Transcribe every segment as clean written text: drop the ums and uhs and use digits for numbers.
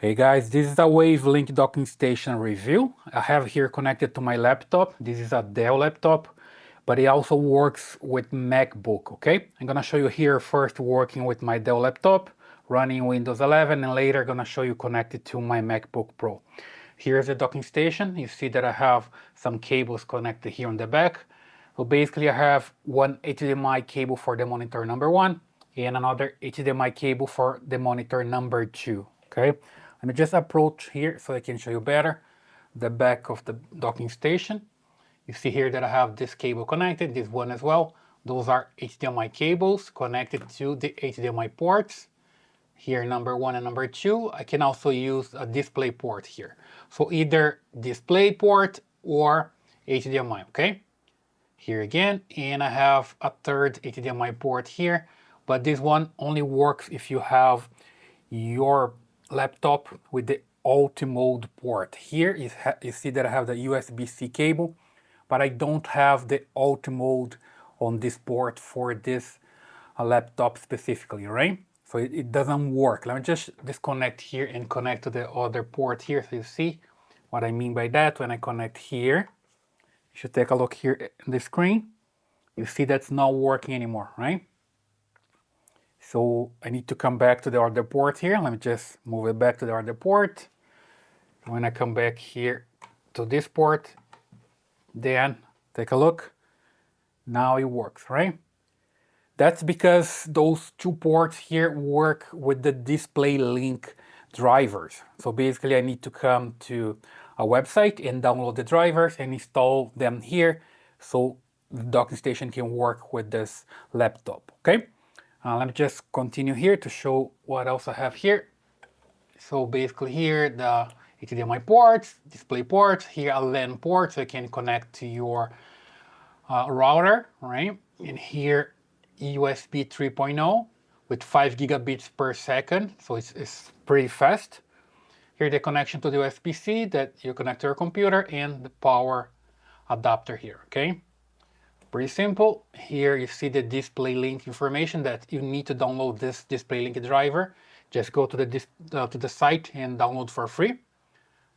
Hey guys, this is a WavLink docking station review. I have here connected to my laptop. This is a Dell laptop, but it also works with MacBook, okay? I'm gonna show you here first working with my Dell laptop, running Windows 11, and later gonna show you connected to my MacBook Pro. Here's the docking station. You see that I have some cables connected here on the back. So basically I have one HDMI cable for the monitor number 1 and another HDMI cable for the monitor number 2, okay? Let me just approach here so I can show you better the back of the docking station. You see here that I have this cable connected, this one as well. Those are HDMI cables connected to the HDMI ports. Here, number 1 and number 2. I can also use a DisplayPort here. So either DisplayPort or HDMI, okay? Here again, and I have a third HDMI port here, but this one only works if you have your laptop with the ultrawide port. Here you see that I have the USB-C cable, but I don't have the ultrawide on this port for this laptop specifically, right? So it doesn't work. Let me just disconnect here and connect to the other port here so you see what I mean by that. When I connect here, you should take a look here in the screen. You see that's not working anymore, right? So I need to come back to the other port here. Let me just move it back to the other port. When I come back here to this port, then take a look. Now it works, right? That's because those two ports here work with the DisplayLink drivers. So basically I need to come to a website and download the drivers and install them here so the docking station can work with this laptop, okay? Let me just continue here to show what else I have here. So basically here, the HDMI ports, display ports, here a LAN port so you can connect to your router, right? And here USB 3.0 with 5 gigabits per second, so it's pretty fast. Here the connection to the USB-C that you connect to your computer and the power adapter here, okay? Pretty simple. Here you see the DisplayLink information that you need to download this DisplayLink driver. Just go to the site and download for free.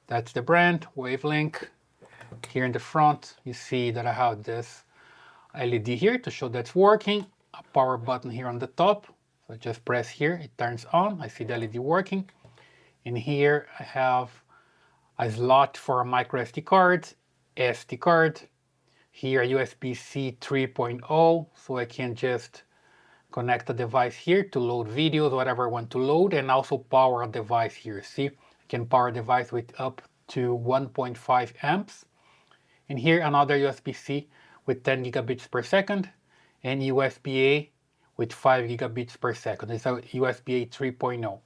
That's the brand, WavLink. Here in the front, you see that I have this LED here to show that's working. A power button here on the top. So just press here, it turns on. I see the LED working. And here I have a slot for a micro SD card, SD card. Here USB-C 3.0, so I can just connect a device here to load videos, whatever I want to load, and also power a device here. See, I can power a device with up to 1.5 amps. And here another USB-C with 10 gigabits per second and USB-A with 5 gigabits per second. It's a USB-A 3.0.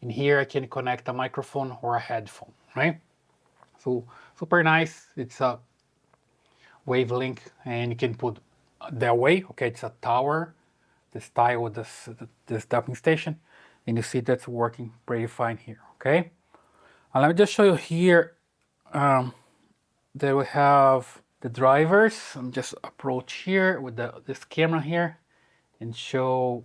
And here I can connect a microphone or a headphone, right? So super nice. It's a WavLink, and you can put that way, okay? It's a tower, the style of this docking station, and you see that's working pretty fine here, okay? Let me just show you here that we have the drivers. I'm just approach here with this camera here and show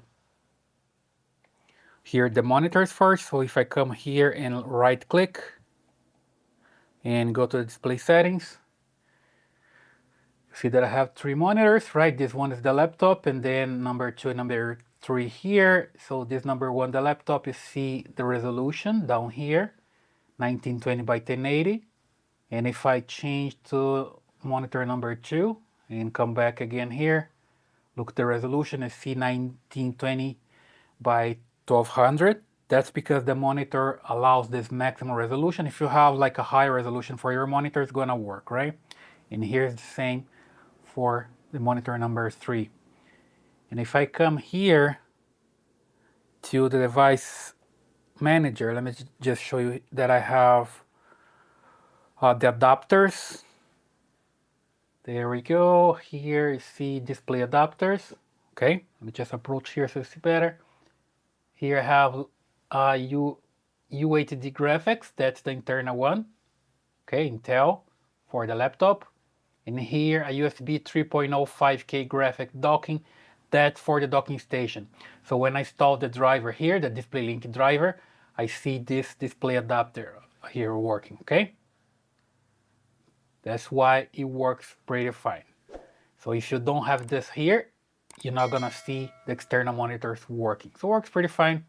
here the monitors first. So if I come here and right click and go to the display settings, see that I have 3 monitors, right? This one is the laptop, and then number 2 and number 3 here. So this number 1, the laptop, you see the resolution down here, 1920 by 1080. And if I change to monitor number 2 and come back again here, look at the resolution, I see 1920 by 1200. That's because the monitor allows this maximum resolution. If you have like a high resolution for your monitor, it's gonna work, right? And here's the same for the monitor number 3. And if I come here to the device manager, let me just show you that I have the adapters. There we go. Here you see display adapters. Okay, let me just approach here so you see better. Here I have UHD graphics, that's the internal one. Okay, Intel for the laptop. And here a USB 3.0 5K graphic docking, that's for the docking station. So when I install the driver here, the DisplayLink driver, I see this display adapter here working, okay? That's why it works pretty fine. So if you don't have this here, you're not gonna see the external monitors working. So it works pretty fine.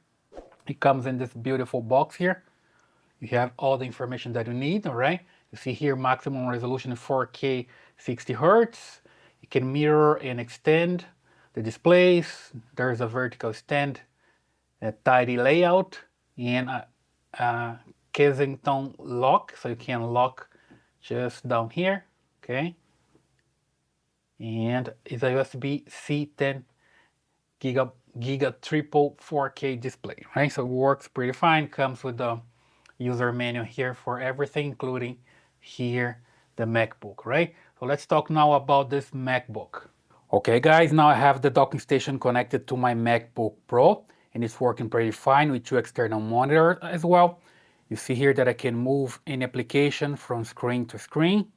It comes in this beautiful box here. You have all the information that you need, all right? You see here maximum resolution 4K 60 Hertz. You can mirror and extend the displays. There's a vertical stand, a tidy layout, and a Kensington lock, so you can lock just down here, okay? And it's a USB-C 10 giga triple 4K display, right? So it works pretty fine. Comes with the user manual here for everything, including here the MacBook, right? So let's talk now about this MacBook. Okay guys, now I have the docking station connected to my MacBook Pro, and it's working pretty fine with 2 external monitors as well. You see here that I can move any application from screen to screen,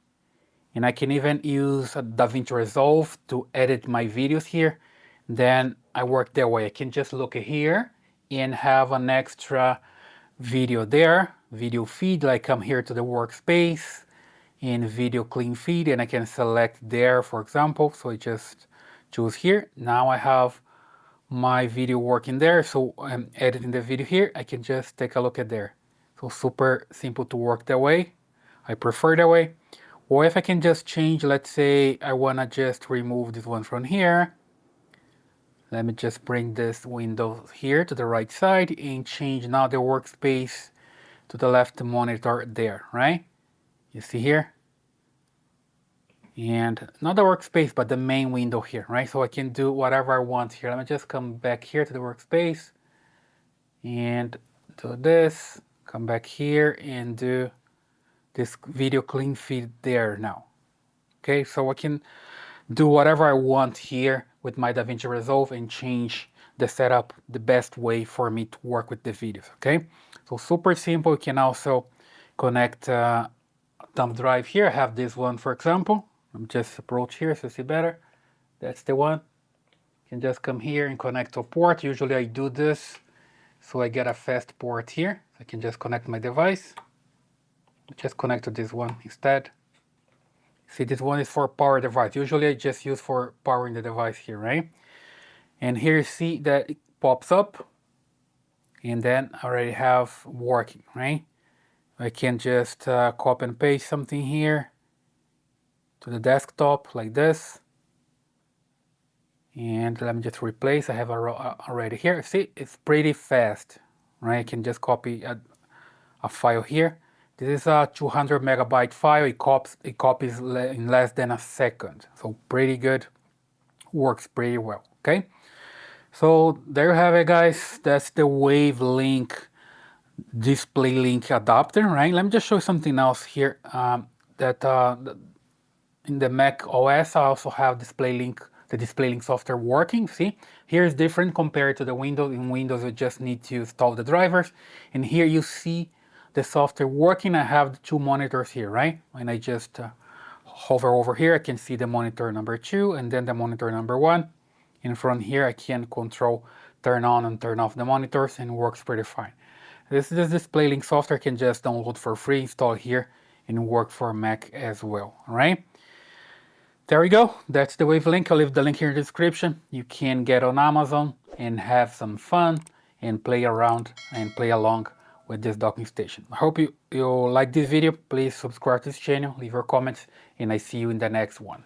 and I can even use DaVinci Resolve to edit my videos here. Then I work that way. I can just look here and have an extra video there, video feed. Like come here to the workspace in video clean feed, and I can select there, for example. So I just choose here. Now I have my video working there. So I'm editing the video here. I can just take a look at there. So super simple to work that way. I prefer that way. Or if I can just change, let's say I want to just remove this one from here. Let me just bring this window here to the right side and change now the workspace to the left monitor there, right? You see here? And not the workspace, but the main window here, right? So I can do whatever I want here. Let me just come back here to the workspace and do this. Come back here and do this video clean feed there now. Okay, so I can do whatever I want here with my DaVinci Resolve and change the setup the best way for me to work with the videos, okay? So super simple. You can also connect a thumb drive here. I have this one, for example. Let me just approach here so you see better. That's the one. You can just come here and connect to a port. Usually I do this so I get a fast port here. I can just connect my device. Just connect to this one instead. See, this one is for power device. Usually I just use for powering the device here, right? And here you see that it pops up, and then I already have working, right? I can just copy and paste something here to the desktop like this. And let me just replace. I have already here. See, it's pretty fast, right? I can just copy a file here. This is a 200 megabyte file. It copies in less than a second. So pretty good. Works pretty well. Okay. So there you have it, guys. That's the WavLink DisplayLink adapter, right? Let me just show you something else here. In the Mac OS, I also have DisplayLink, the DisplayLink software working. See, here is different compared to the Windows. In Windows, you just need to install the drivers, and here you see the software working. I have the 2 monitors here, right? When I just hover over here, I can see the monitor number 2 and then the monitor number 1. And from here, I can control, turn on and turn off the monitors, and it works pretty fine. This DisplayLink software can just download for free, install here, and work for Mac as well, all right? There we go. That's the WavLink. I'll leave the link here in the description. You can get on Amazon and have some fun and play around and play along with this docking station. I hope you like this video. Please subscribe to this channel, leave your comments, and I see you in the next one.